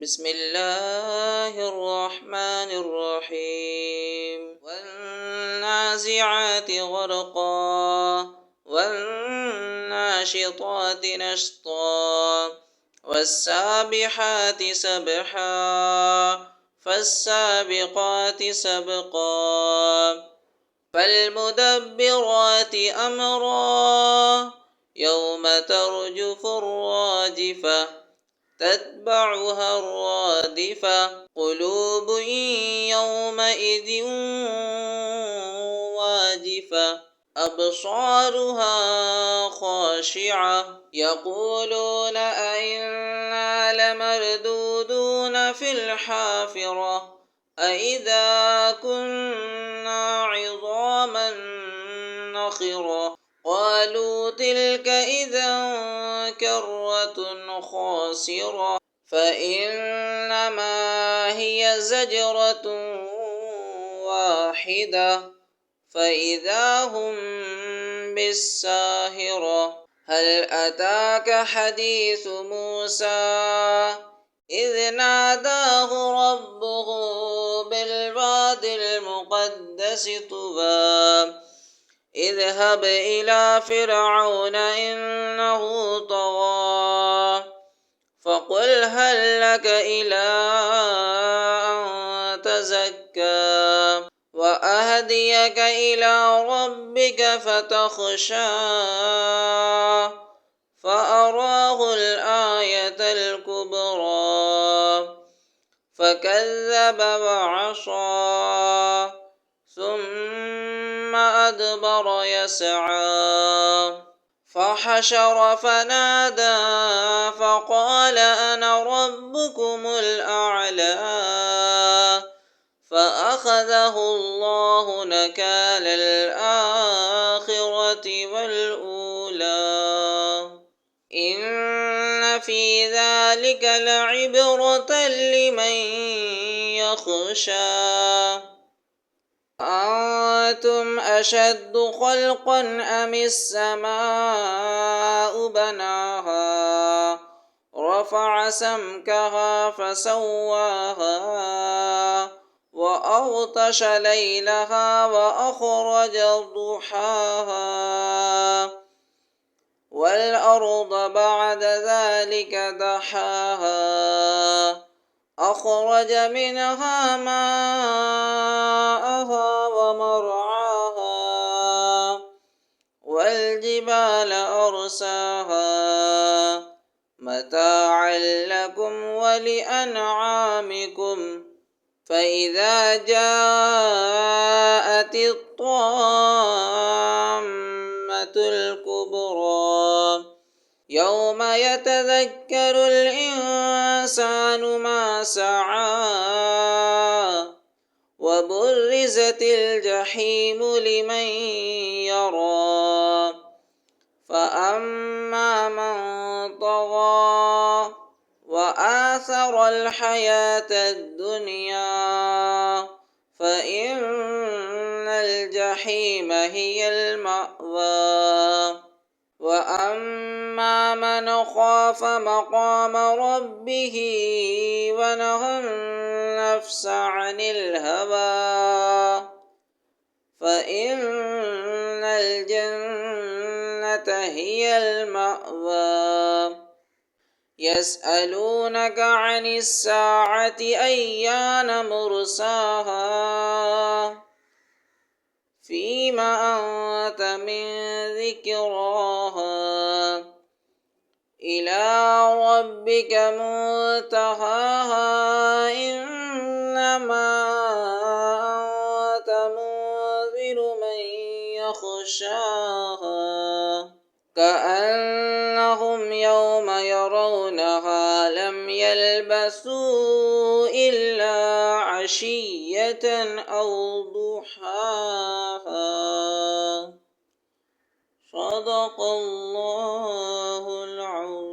بسم الله الرحمن الرحيم والنازعات غرقا والناشطات نشطا والسابحات سبحا فالسابقات سبقا فالمدبرات أمرا يوم ترجف الراجفة تتبعها الرادفة قلوب يومئذ واجفة أبصارها خاشعة يقولون أئنا لمردودون في الحافرة أئذا كنا عظاما نخرة قالوا تلك إذا كرة خاسرة فإنما هي زجرة واحدة فإذا هم بالساهرة هل أتاك حديث موسى إذ ناداه ربه بالواد المقدس طوى اذهب إلى فرعون إنه طغى فقل هل لك إلى أن تزكى وأهديك إلى ربك فتخشى فأراه الآية الكبرى فكذب وعصى ثم أدبر يسعى فحشر فنادى فقال أنا ربكم الأعلى فأخذه الله نكال الآخرة والأولى إن في ذلك لعبرة لمن يخشى أنتم أشد خلقا أم السماء بناها رفع سمكها فسواها وأغطش ليلها وأخرج ضحاها والأرض بعد ذلك دحاها أخرج منها ماءها ومرعاها والجبال أرساها متاعا لكم ولأنعامكم فإذا جاءت الطامة الكبرى يوم يتذكر الإنسان ما سعى وبرزت الجحيم لمن يرى فأما من طغى وآثر الحياة الدنيا فإن الجحيم هي المأوى وأما من خاف مقام ربه ونهى النفس عن الهوى فإن الجنة هي المأوى يسألونك عن الساعة أيان مرساها فيما أنت من ذكراها إلى ربك منتهاها إنما أنت منذر من يخشاها كأنهم يوم يرونها لم يلبثوا إلا عشية أو ضحاها صدق الله العظيم.